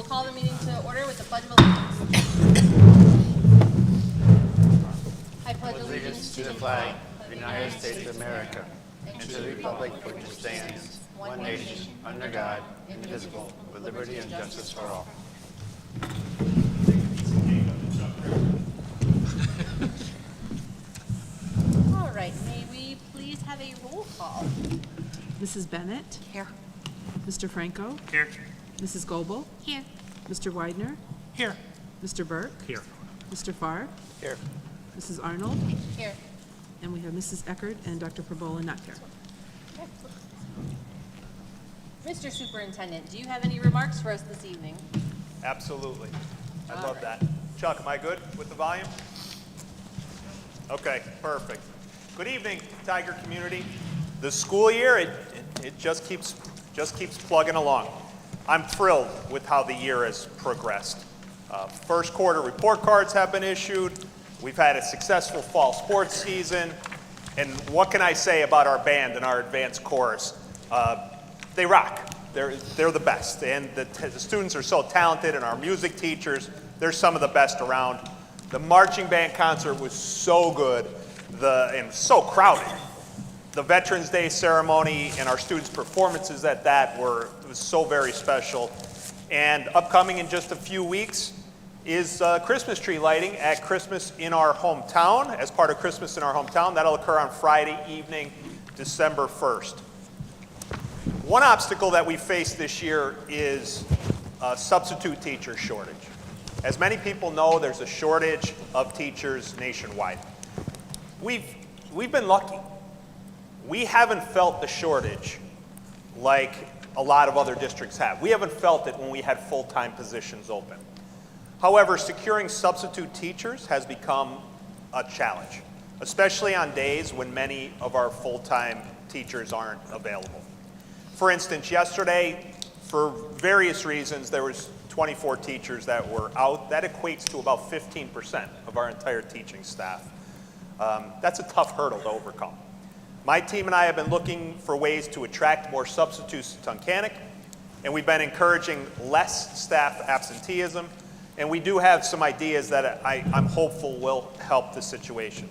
call the meeting to order with the Pledge of Allegiance. I pledge allegiance To the flag of the United States of America and to the republic for which it stands, one nation, under God, indivisible, with liberty and justice for all. All right, may we please have a roll call? Mrs. Bennett? Here. Mr. Franco? Here. Mrs. Goebel? Here. Mr. Widener? Here. Mr. Burke? Here. Mr. Farr? Here. Mrs. Arnold? Here. And we have Mrs. Eckert and Dr. Perbola not here. Mr. Superintendent, do you have any remarks for us this evening? Absolutely. I All love right. that. Chuck, am I good with the volume? Okay, perfect. Good evening, Tiger community. The school year, it just keeps plugging along. I'm thrilled with how the year has progressed. First quarter report cards have been issued. We've had a successful fall sports season. And what can I say about our band and our advanced chorus? They rock. They're the best. And the students are so talented, and our music teachers, they're some of the best around. The marching band concert was so good and so crowded. The Veterans Day ceremony and our students' performances at that was so very special. And upcoming in just a few weeks is Christmas tree lighting at Christmas in our hometown, as part of Christmas in our hometown. That'll occur on Friday evening, December 1st. One obstacle that we face this year is a substitute teacher shortage. As many people know, there's a shortage of teachers nationwide. We've been lucky. We haven't felt the shortage like a lot of other districts have. We haven't felt it when we had full-time positions open. However, securing substitute teachers has become a challenge, especially on days when many of our full-time teachers aren't available. For instance, yesterday, for various reasons, there was 24 teachers that were out. That equates to about 15% of our entire teaching staff. That's a tough hurdle to overcome. My team and I have been looking for ways to attract more substitutes to Tunkhannock, and we've been encouraging less staff absenteeism, and we do have some ideas that I'm hopeful will help the situation.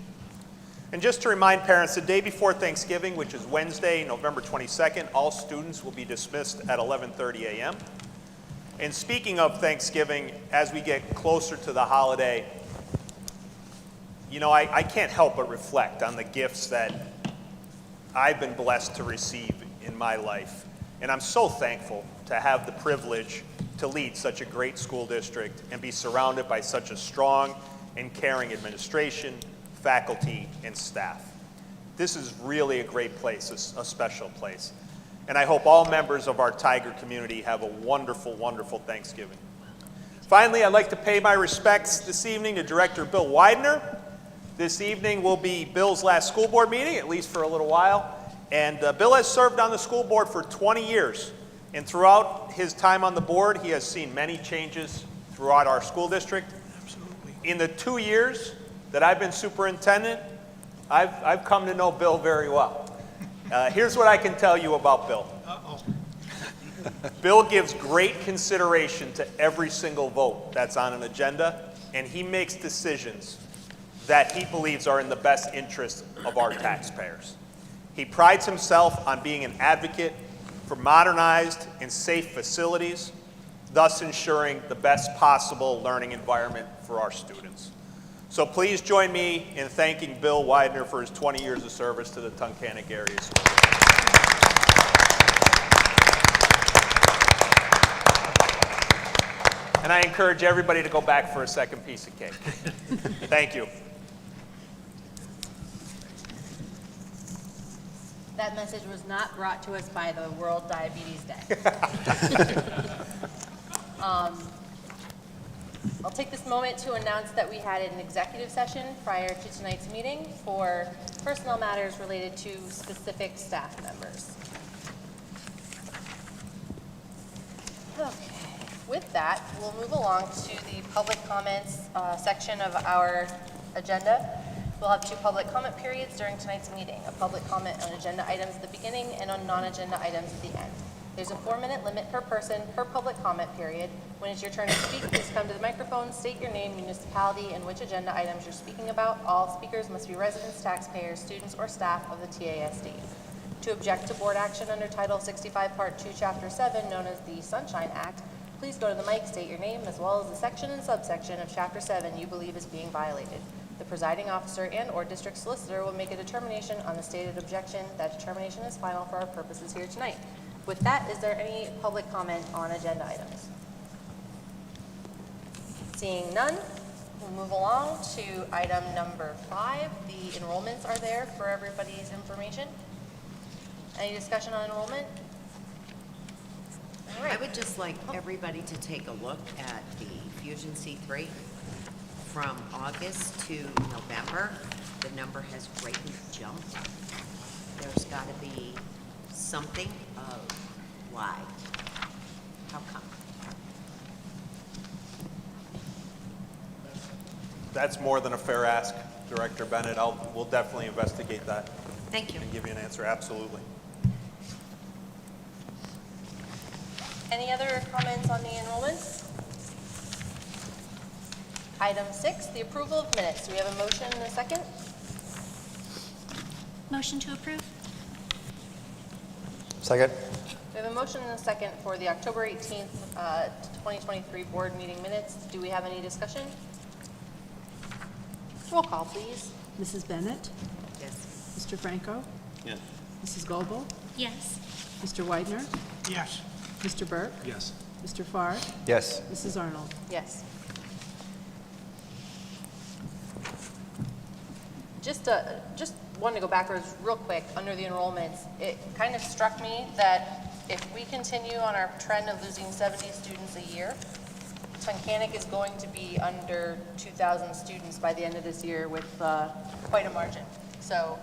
And just to remind parents, the day before Thanksgiving, which is Wednesday, November 22nd, all students will be dismissed at 11:30 a.m. And speaking of Thanksgiving, as we get closer to the holiday, you know, I can't help but reflect on the gifts that I've been blessed to receive in my life. And I'm so thankful to have the privilege to lead such a great school district and be surrounded by such a strong and caring administration, faculty, and staff. This is really a great place, a special place. And I hope all members of our Tiger community have a wonderful, wonderful Thanksgiving. Finally, I'd like to pay my respects this evening to Director Bill Widener. This evening will be Bill's last school board meeting, at least for a little while. And Bill has served on the school board for 20 years. And throughout his time on the board, he has seen many changes throughout our school district. Absolutely. In the 2 years that I've been superintendent, I've come to know Bill very well. Here's what I can tell you about Bill. Bill gives great consideration to every single vote that's on an agenda, and he makes decisions that he believes are in the best interest of our taxpayers. He prides himself on being an advocate for modernized and safe facilities, thus ensuring the best possible learning environment for our students. So please join me in thanking Bill Widener for his 20 years of service to the Tunkhannock area school. And I encourage everybody to go back for a second piece of cake. Thank you. That message was not brought to us by the World Diabetes Day. I'll take this moment to announce that we had an executive session prior to tonight's meeting for personnel matters related to specific staff members. Okay, with that, we'll move along to the public comments section of our agenda. We'll have 2 public comment periods during tonight's meeting, a public comment on agenda items at the beginning and on non-agenda items at the end. There's a 4-minute limit per person per public comment period. When it's your turn to speak, please come to the microphone, state your name, municipality, and which agenda items you're speaking about. All speakers must be residents, taxpayers, students, or staff of the TASD. To object to board action under Title 65, Part 2, Chapter 7, known as the Sunshine Act, please go to the mic, state your name, as well as the section and subsection of Chapter 7 you believe is being violated. The presiding officer and/or district solicitor will make a determination on the stated objection. That determination is final for our purposes here tonight. With that, is there any public comment on agenda items? Seeing none, we'll move along to item number 5. The enrollments are there for everybody's information. Any discussion on enrollment? All right. I would just like everybody to take a look at the Fusion C3. From August to November, the number has greatly jumped. There's got to be something of why. How come? That's more than a fair ask, Director Bennett. We'll definitely investigate that Thank you. and give you an answer, absolutely. Any other comments on the enrollments? Item 6, the approval of minutes. Do we have a motion and a second? Motion to approve? Second. We have a motion and a second for the October 18th, 2023 board meeting minutes. Do we have any discussion? Roll call, please. Mrs. Bennett? Yes. Mr. Franco? Yes. Mrs. Goebel? Yes. Mr. Widener? Yes. Mr. Burke? Yes. Mr. Farr? Yes. Mrs. Arnold? Yes. Just wanted to go backwards real quick under the enrollments. It kind of struck me that if we continue on our trend of losing 70 students a year, Tunkhannock is going to be under 2,000 students by the end of this year with quite a margin. So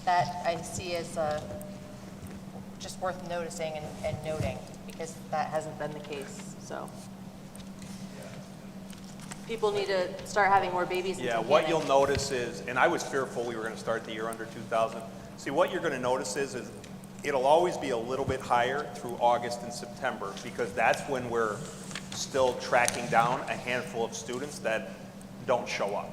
that I see as just worth noticing and noting, because that hasn't been the case, so. People need to start having more babies in Yeah, what Tunkhannock. you'll notice is, and I was fearful we were going to start the year under 2,000. See, what you're going to notice is it'll always be a little bit higher through August and September, because that's when we're still tracking down a handful of students that don't show up.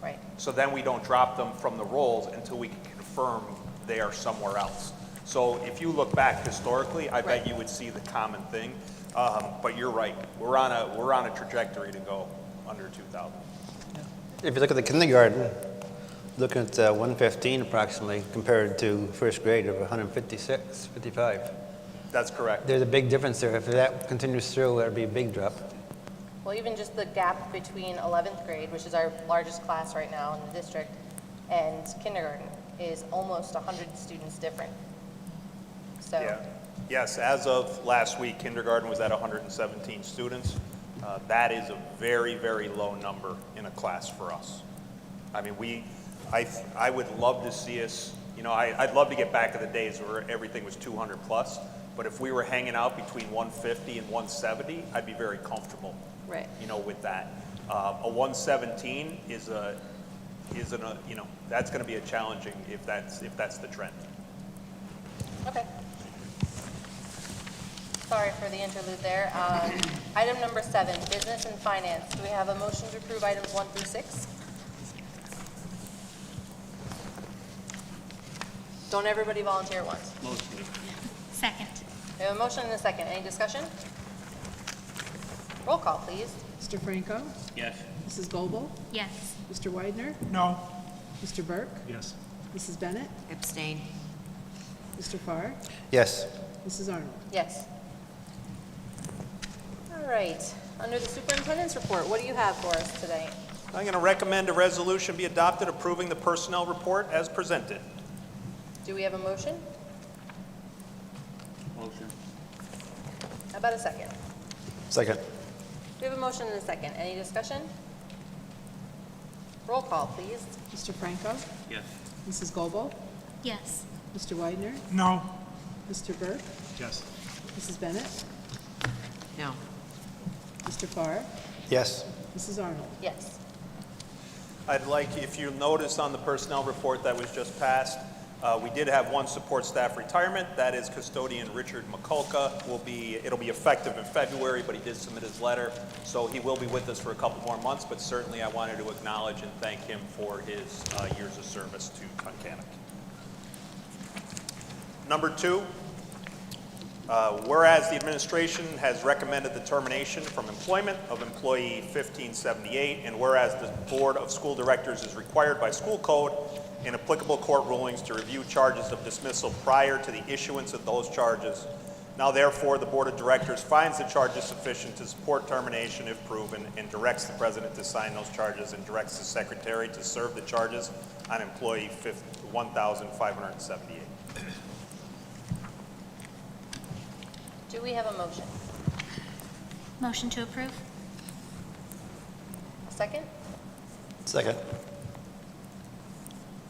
Right. So then we don't drop them from the rolls until we can confirm they are somewhere else. So if you look back historically, I bet Right. you would see the common thing. But you're right, we're on a trajectory to go under 2,000. If you look at the kindergarten, looking at 115 approximately compared to first grade of 156, 55. That's correct. There's a big difference there. If that continues through, that'd be a big drop. Well, even just the gap between 11th grade, which is our largest class right now in the district, and kindergarten is almost 100 students different. So, Yeah. Yes, as of last week, kindergarten was at 117 students. That is a very, very low number in a class for us. I mean, I would love to see us, I'd love to get back to the days where everything was 200 plus, but if we were hanging out between 150 and 170, I'd be very comfortable, right. with that. A 117 that's going to be a challenging if that's the trend. Okay. Sorry for the interlude there. Item number 7, business and finance. Do we have a motion to approve items 1 through 6? Don't everybody volunteer at once. Second. We have a motion and a second. Any discussion? Roll call, please. Mr. Franco? Yes. Mrs. Goebel? Yes. Mr. Widener? No. Mr. Burke? Yes. Mrs. Bennett? Abstain. Mr. Farr? Yes. Mrs. Arnold? Yes. All right. Under the superintendent's report, what do you have for us today? I'm going to recommend a resolution be adopted approving the personnel report as presented. Do we have a motion? Motion. How about a second? Second. We have a motion and a second. Any discussion? Roll call, please. Mr. Franco? Yes. Mrs. Goebel? Yes. Mr. Widener? No. Mr. Burke? Yes. Mrs. Bennett? No. Mr. Farr? Yes. Mrs. Arnold? Yes. I'd like, if you notice on the personnel report that was just passed, We did have one support staff retirement. That is custodian Richard McCulca. It'll be effective in February, but he did submit his letter, so he will be with us for a couple more months. But certainly, I wanted to acknowledge and thank him for his years of service to Tunkhannock. Number 2, whereas the administration has recommended the termination from employment of employee 1578, and whereas the Board of School Directors is required by school code and applicable court rulings to review charges of dismissal prior to the issuance of those charges, now therefore the Board of Directors finds the charges sufficient to support termination if proven, and directs the President to sign those charges, and directs the Secretary to serve the charges on employee 1578. Do we have a motion? Motion to approve? A second? Second.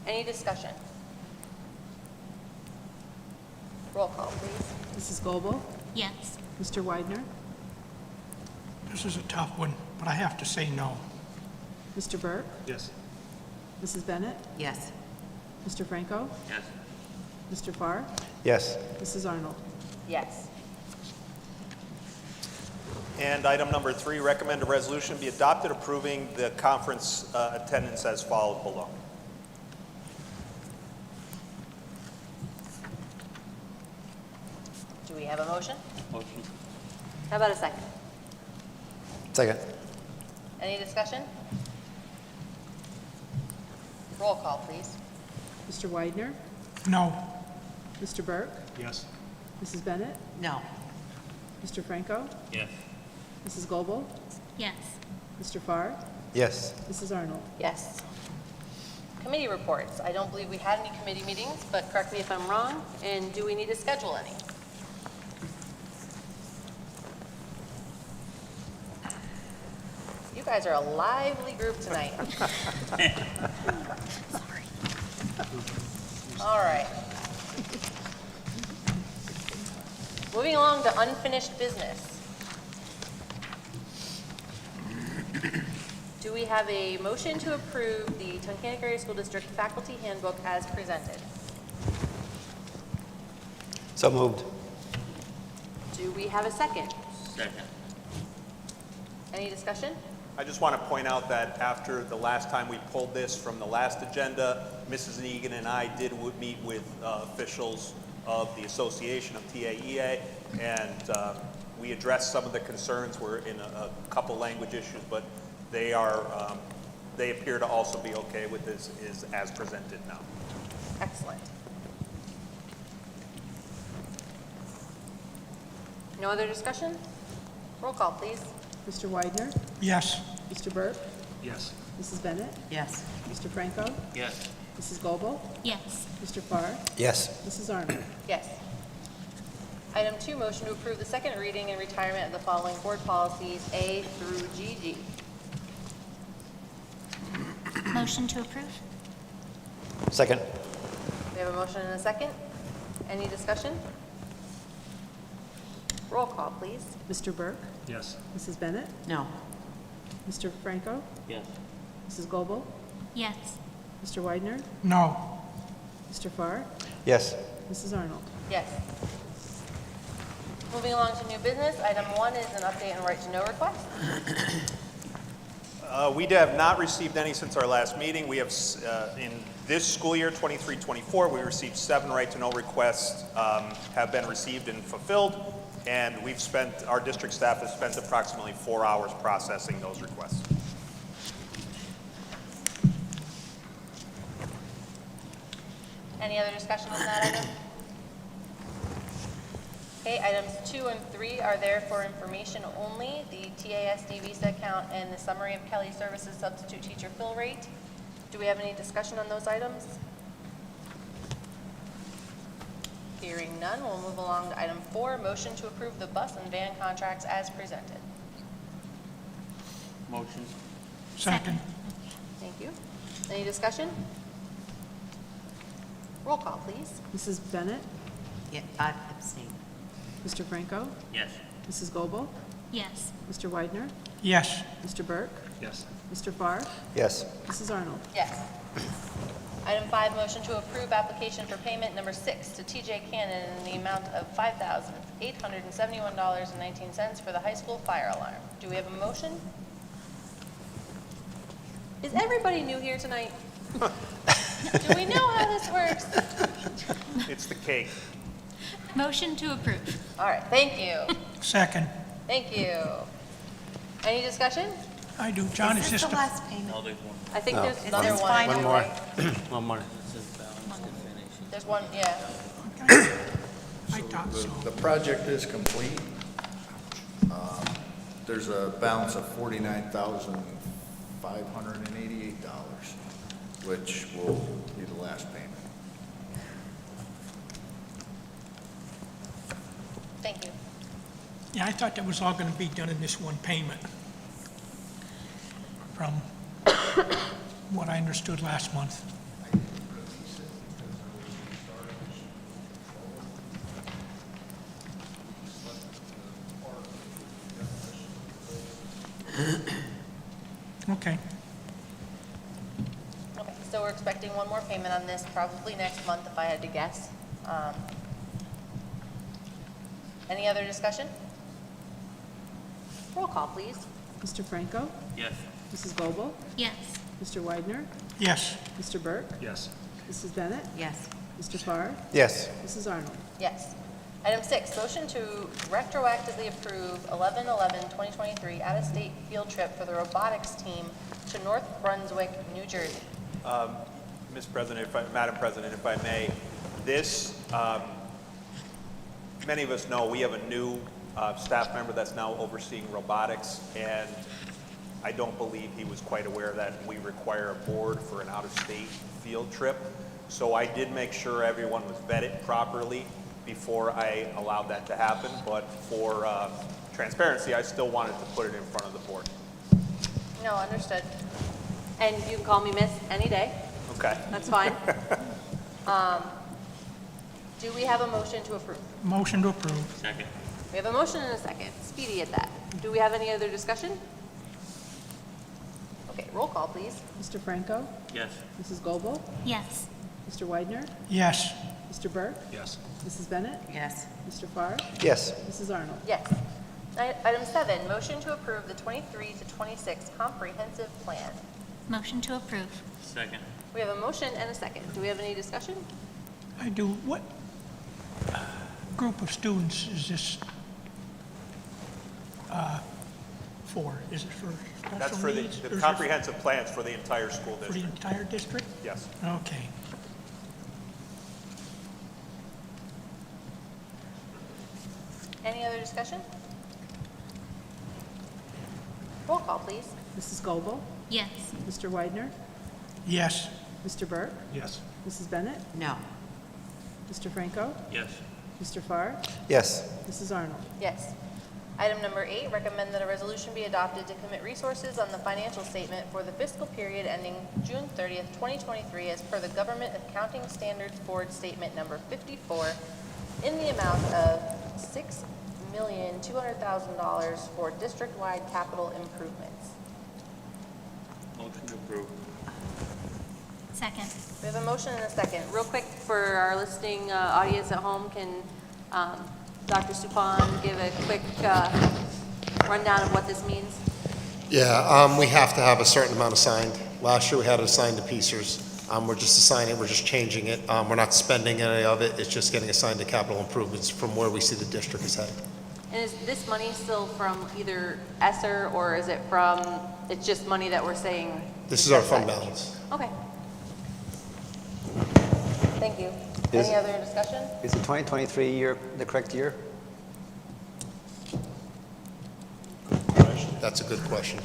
Any discussion? Roll call, please. Mrs. Goebel? Yes. Mr. Widener? This is a tough one, but I have to say no. Mr. Burke? Yes. Mrs. Bennett? Yes. Mr. Franco? Yes. Mr. Farr? Yes. Mrs. Arnold? Yes. And item number 3, recommend a resolution be adopted approving the conference attendance as followed below. Do we have a motion? Motion. How about a second? Second. Any discussion? Roll call, please. Mr. Widener? No. Mr. Burke? Yes. Mrs. Bennett? No. Mr. Franco? Yes. Mrs. Goebel? Yes. Mr. Farr? Yes. Mrs. Arnold? Yes. Committee reports. I don't believe we had any committee meetings, but correct me if I'm wrong. And do we need to schedule any? You guys are a lively group tonight. All right. Moving along to unfinished business. Do we have a motion to approve the Tunkhannock Area School District Faculty Handbook as presented? So moved. Do we have a second? Second. Any discussion? I just want to point out that after the last time we pulled this from the last agenda, Mrs. Egan and I did meet with officials of the Association of TAEA, and we addressed some of the concerns. We're in a couple language issues, but they appear to also be okay with this as presented now. Excellent. No other discussion? Roll call, please. Mr. Widener? Yes. Mr. Burke? Yes. Mrs. Bennett? Yes. Mr. Franco? Yes. Mrs. Goebel? Yes. Mr. Farr? Yes. Mrs. Arnold? Yes. Item 2, motion to approve the second reading and retirement of the following board policies, A through GG. Motion to approve? Second. We have a motion and a second. Any discussion? Roll call, please. Mr. Burke? Yes. Mrs. Bennett? No. Mr. Franco? Yes. Mrs. Goebel? Yes. Mr. Widener? No. Mr. Farr? Yes. Mrs. Arnold? Yes. Moving along to new business, item 1 is an update and right to know request. We have not received any since our last meeting. We have, in this school year, 23-24, we received 7 right-to-know requests have been received and fulfilled, and our district staff has spent approximately 4 hours processing those requests. Any other discussion on that item? Okay, items 2 and 3 are there for information only. The TASD visa account and the summary of Kelly Services substitute teacher fill rate. Do we have any discussion on those items? Hearing none, we'll move along to item 4, motion to approve the bus and van contracts as presented. Motion. Second. Thank you. Any discussion? Roll call, please. Mrs. Bennett? Yeah, I abstain. Mr. Franco? Yes. Mrs. Goebel? Yes. Mr. Widener? Yes. Mr. Burke? Yes. Mr. Farr? Yes. Mrs. Arnold? Yes. Item 5, motion to approve application for payment number 6 to TJ Cannon in the amount of $5,871.19 for the high school fire alarm. Do we have a motion? Is everybody new here tonight? Do we know how this works? It's the cake. Motion to approve. All right, thank you. Second. Thank you. Any discussion? I do. John, is this the the, last payment? I think there's Is another this one. final? One more. right? One more. There's one, yeah. I thought so. The project is complete. There's a balance of $49,588, which will be the last payment. Thank you. Yeah, I thought that was all going to be done in this one payment. From what I understood last month. Okay. Okay, so we're expecting one more payment on this, probably next month if I had to guess. Any other discussion? Roll call, please. Mr. Franco? Yes. Mrs. Goebel? Yes. Mr. Weidner? Yes. Mr. Burke? Yes. Mrs. Bennett? Yes. Mr. Farr? Yes. Mrs. Arnold? Yes. Item 6, motion to retroactively approve 11/11/2023 out-of-state field trip for the robotics team to North Brunswick, New Jersey. Madam President, if I may, this, many of us know we have a new staff member that's now overseeing robotics, and I don't believe he was quite aware that we require a board for an out-of-state field trip. So I did make sure everyone was vetted properly before I allowed that to happen, but for transparency, I still wanted to put it in front of the board. No, understood. And you can call me miss any day. Okay. That's fine. Do we have a motion to approve? Motion to approve. Second. We have a motion and a second. Speedy at that. Do we have any other discussion? Okay, roll call, please. Mr. Franco? Yes. Mrs. Goebel? Yes. Mr. Weidner? Yes. Mr. Burke? Yes. Mrs. Bennett? Yes. Mr. Farr? Yes. Mrs. Arnold? Yes. Item 7, motion to approve the 23 to 26 comprehensive plan. Motion to approve. Second. We have a motion and a second. Do we have any discussion? I do. What group of students is this for? Is it for That's special for needs? the or is it comprehensive plans for the entire school For the district. entire district? Yes. Okay. Any other discussion? Roll call, please. Mrs. Goebel? Yes. Mr. Weidner? Yes. Mr. Burke? Yes. Mrs. Bennett? No. Mr. Franco? Yes. Mr. Farr? Yes. Mrs. Arnold? Yes. Item number 8, recommend that a resolution be adopted to commit resources on the financial statement for the fiscal period ending June 30th, 2023, as per the Government Accounting Standards Board Statement Number 54, in the amount of $6,200,000 for district-wide capital improvements. Motion to approve. Second. We have a motion and a second. Real quick, for our listening audience at home, can Dr. Suppan give a quick rundown of what this means? Yeah, we have to have a certain amount assigned. Last year, we had it assigned to piecers. We're just assigning, we're just changing it. We're not spending any of it. It's just getting assigned to capital improvements from where we see the district is headed. And is this money still from either ESSER, or is it from, it's just money that we're saying? This is our fund aside? balance. Okay. Thank you. Is- Any other discussion? Is the 2023 year the correct year? That's a good question.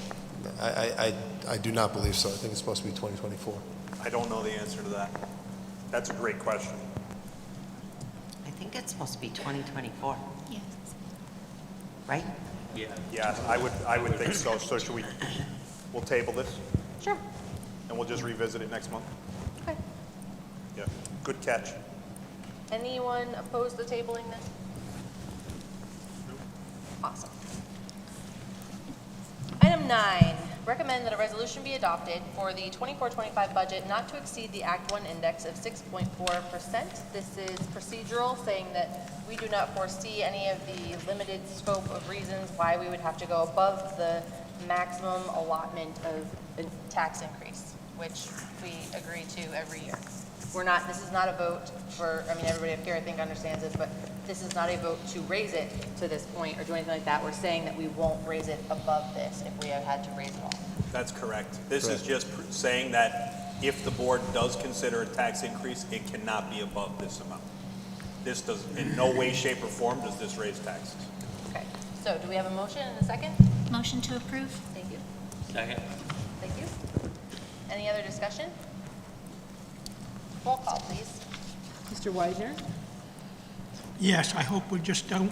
I do not believe so. I think it's supposed to be 2024. I don't know the answer to that. That's a great question. I think it's supposed to be 2024, Yes. right? Yeah. Yeah, I would think so. So should we'll table this Sure. and we'll just revisit it next month? Okay. Yeah, good catch. Anyone opposed to tabling this? Awesome. Item 9, recommend that a resolution be adopted for the 24-25 budget not to exceed the Act 1 index of 6.4%. This is procedural, saying that we do not foresee any of the limited scope of reasons why we would have to go above the maximum allotment of a tax increase, which we agree to every year. This is not a vote for, I mean, everybody up here I think understands this, but this is not a vote to raise it to this point or do anything like that. We're saying that we won't raise it above this if we have had to raise it all. That's correct. This is just saying that if the board does consider a tax increase, it cannot be above this amount. This does, in no way, shape, or form does this raise taxes. Okay, so do we have a motion and a second? Motion to approve. Thank you. Second. Thank you. Any other discussion? Roll call, please. Mr. Widener, Yes, I hope we just don't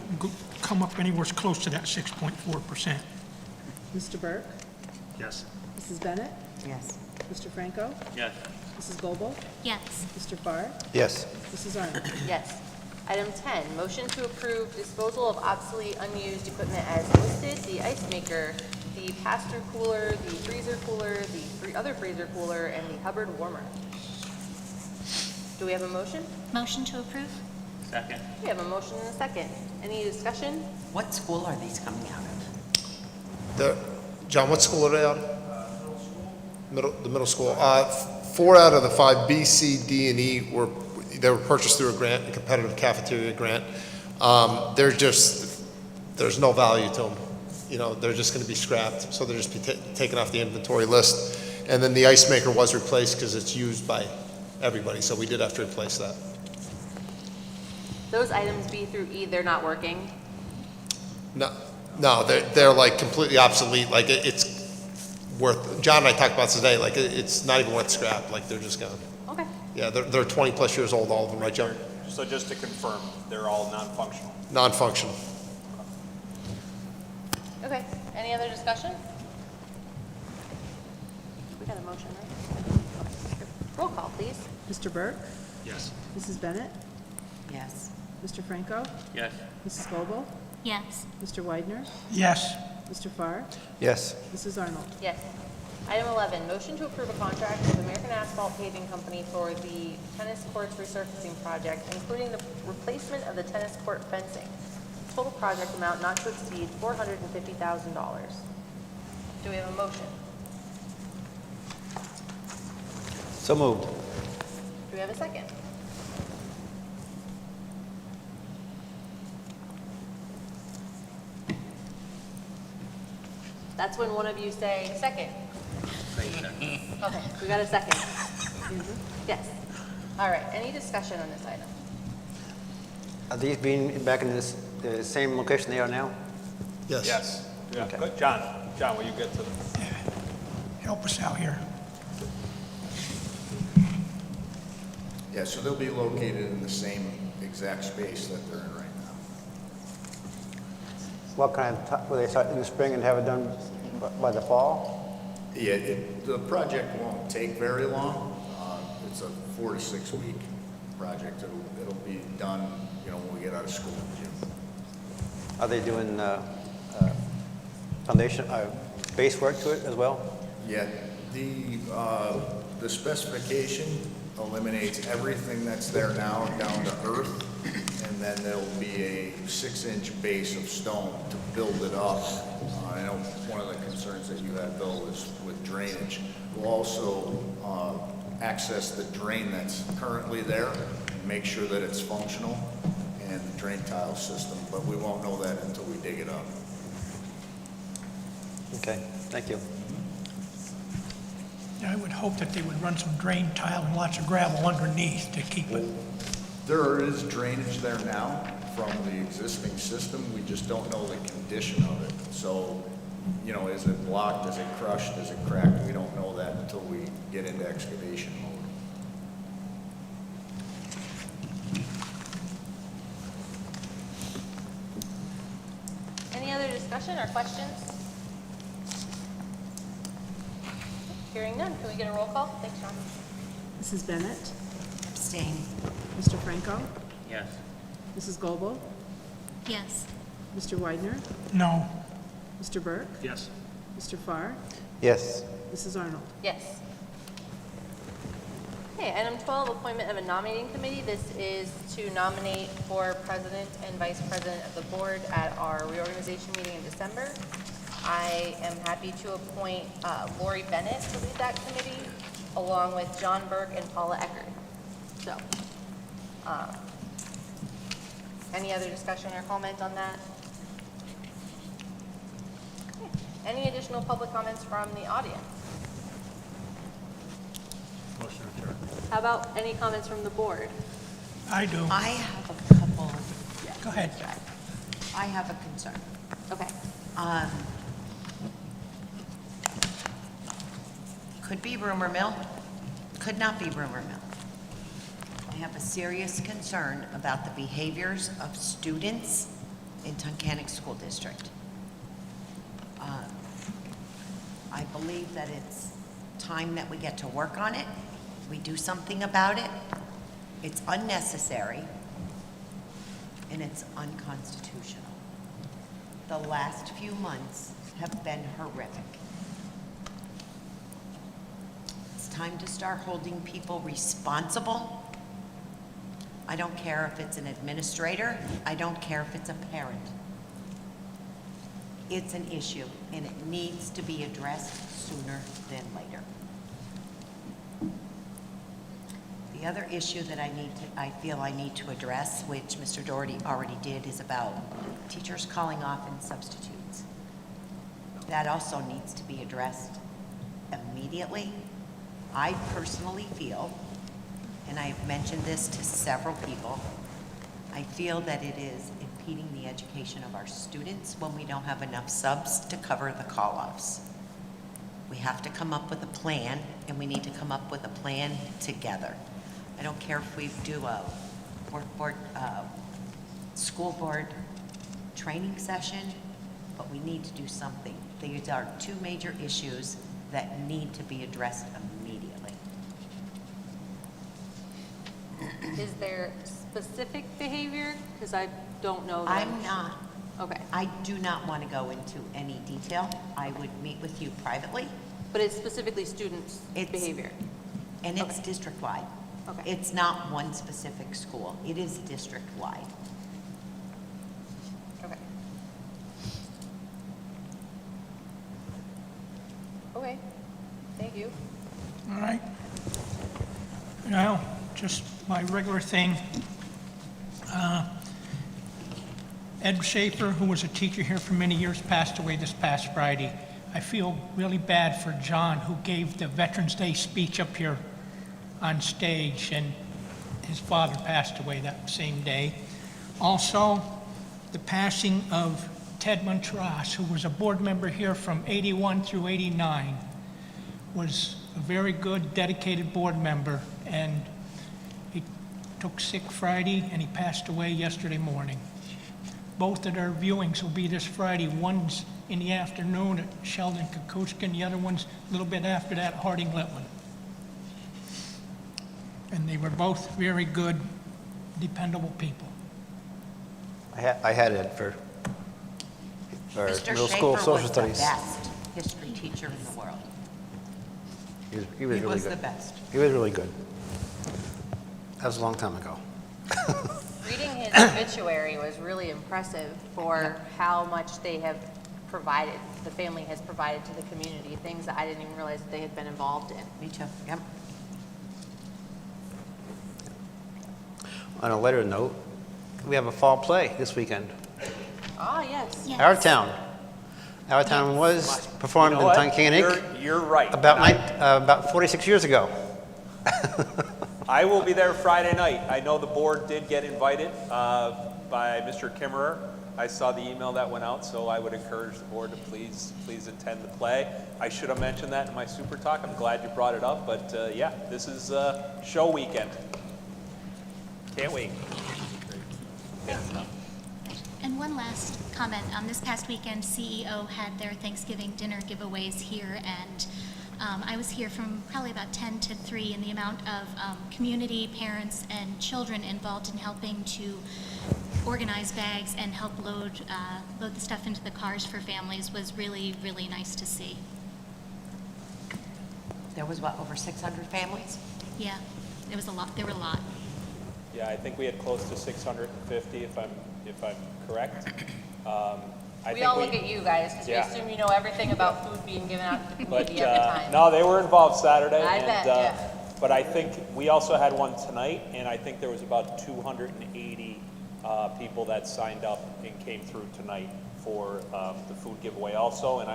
come up anywhere close to that 6.4%. Mr. Burke, Yes. Mrs. Bennett, Yes. Mr. Franco, Yes. Mrs. Goebel, Yes. Mr. Farr, Yes. Mrs. Arnold. Yes. Item 10, motion to approve disposal of obsolete, unused equipment as listed, the ice maker, the pass-through cooler, the freezer cooler, the other freezer cooler, and the Hubbard warmer. Do we have a motion? Motion to approve. Second. We have a motion and a second. Any discussion? What school are these coming out of? John, what school are they out of? The middle school. 4 out of the 5, B, C, D, and E, they were purchased through a grant, a competitive cafeteria grant. There's no value to them. You know, they're just going to be scrapped, so they're just be taken off the inventory list. And then the ice maker was replaced because it's used by everybody, so we did have to replace that. Those items B through E, they're not working. No, they're like completely obsolete. Like it's worth. John and I talked about this today. Like it's not even worth scrap. Like they're just gone. Okay. Yeah, they're 20 plus years old, all of them, right, John? So just to confirm, they're all non-functional. Non-functional. Okay. Any other discussion? We got a motion, right? Roll call, please. Mr. Burke, Yes. Mrs. Bennett, Yes. Mr. Franco, Yes. Mrs. Goebel, Yes. Mr. Widener, Yes. Mr. Farr, Yes. Mrs. Arnold. Yes. Item 11, motion to approve a contract with American Asphalt Paving Company for the tennis courts resurfacing project, including the replacement of the tennis court fencing. Total project amount not to exceed $450,000. Do we have a motion? So moved. Do we have a second? That's when one of you say second. Okay, we got a second. Yes. All right, any discussion on this item? Are these being back in the same location they are now? Yes. Yes. Yeah. Okay. Good. John, will you get to them? Help us out here. Yeah, so they'll be located in the same exact space that they're in right now. What kind of, will they start in the spring and have it done by the fall? Yeah, the project won't take very long. It's a 4 to 6 week project. It'll be done, when we get out of school in June. Are they doing foundation, base work to it as well? Yeah, the specification eliminates everything that's there now down to earth, and then there'll be a 6-inch base of stone to build it up. I know one of the concerns that you had, Bill, is with drainage. We'll also access the drain that's currently there and make sure that it's functional, and the drain tile system, but we won't know that until we dig it up. Okay, thank you. I would hope that they would run some drain tile and lots of gravel underneath to keep it. There is drainage there now from the existing system. We just don't know the condition of it. So, is it blocked, is it crushed, is it cracked? We don't know that until we get into excavation mode. Any other discussion or questions? Hearing none, can we get a roll call? Thanks, John. Mrs. Bennett, Abstain. Mr. Franco, Yes. Mrs. Goebel, Yes. Mr. Widener, No. Mr. Burke, Yes. Mr. Farr, Yes. Mrs. Arnold? Yes. Okay, item 12, appointment of a nominating committee. This is to nominate for president and vice president of the board at our reorganization meeting in December. I am happy to appoint Lori Bennett to lead that committee, along with John Burke and Paula Eckert. So, any other discussion or comment on that? Okay. Any additional public comments from the audience? Motion adjourned. How about any comments from the board? I do. I have a couple, Go ahead. I have a concern. Okay. Could be rumor mill, could not be rumor mill. I have a serious concern about the behaviors of students in Tunkhannock School District. I believe that it's time that we get to work on it. We do something about it. It's unnecessary, and it's unconstitutional. The last few months have been horrific. It's time to start holding people responsible. I don't care if it's an administrator. I don't care if it's a parent. It's an issue, and it needs to be addressed sooner than later. The other issue that I feel I need to address, which Mr. Doherty already did, is about teachers calling off and substitutes. That also needs to be addressed immediately. I personally feel, and I have mentioned this to several people, I feel that it is impeding the education of our students when we don't have enough subs to cover the call-offs. We have to come up with a plan, and we need to come up with a plan together. I don't care if we do a school board training session, but we need to do something. These are two major issues that need to be addressed immediately. Is there specific behavior? Because I don't know that. I'm not. Okay. I do not want to go into any detail. I would meet with you privately, But it's specifically students' It's- behavior? and it's Okay. district-wide. Okay. It's not one specific school. It is district-wide. Okay. Okay, thank you. All right. Now, just my regular thing. Ed Schaefer, who was a teacher here for many years, passed away this past Friday. I feel really bad for John, who gave the Veterans Day speech up here on stage, and his father passed away that same day. Also, the passing of Ted Montross, who was a board member here from 81 through 89, was a very good, dedicated board member, and he took sick Friday, and he passed away yesterday morning. Both of their viewings will be this Friday. One's in the afternoon at Sheldon Kukushkin, and the other one's a little bit after that at Harding Litwin. And they were both very good, dependable people. I had Ed for Mr. middle school Schaefer social was the studies. best history teacher in the world. He was He really was good. the best. He was really good. That was a long time ago. Reading his obituary was really impressive for how much they have provided, the family has provided to the community, things that I didn't even realize that they had been involved in. Me too, yep. On a lighter note, we have a fall play this weekend. Ah, yes. Yes. Our town was performed You know in what? Tunkhannock You're right. about 46 years ago. I will be there Friday night. I know the board did get invited by Mr. Kimmerer. I saw the email that went out, so I would encourage the board to please attend the play. I should have mentioned that in my super talk. I'm glad you brought it up, but yeah, this is show weekend. Can't wait. And one last comment. This past weekend, CEO had their Thanksgiving dinner giveaways here, and I was here from probably about 10 to 3, and the amount of community, parents, and children involved in helping to organize bags and help load the stuff into the cars for families was really, really nice to see. There was what, over 600 families? Yeah, it was a lot, there were a lot. Yeah, I think we had close to 650, if I'm correct. We all look at you guys, because we Yeah. assume you know everything about food being given out to the But, community every time. no, they were involved Saturday. I and, bet, yeah. But I think we also had one tonight, and I think there was about 280 people that signed up and came through tonight for the food giveaway also. And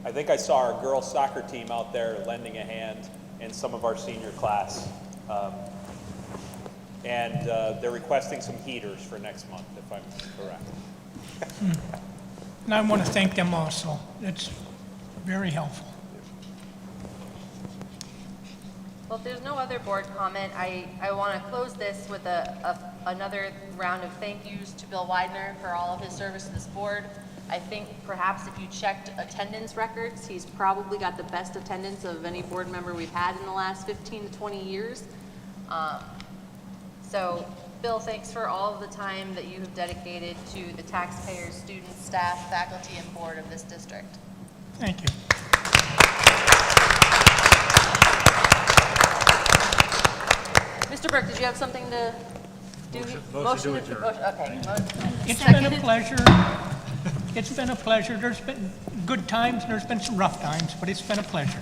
I think I saw our girls soccer team out there lending a hand, and some of our senior class. And they're requesting some heaters for next month, if I'm correct. And I want to thank them also. It's very helpful. Well, if there's no other board comment, I want to close this with another round of thank yous to Bill Widener for all of his service to this board. I think perhaps if you checked attendance records, he's probably got the best attendance of any board member we've had in the last 15 to 20 years. So, Bill, thanks for all of the time that you have dedicated to the taxpayers, students, staff, faculty, and board of this district. Thank you. Mr. Burke, did you have something to do? Motion to adjourn. Okay. It's been a pleasure. It's been a pleasure. There's been good times and there's been some rough times, but it's been a pleasure.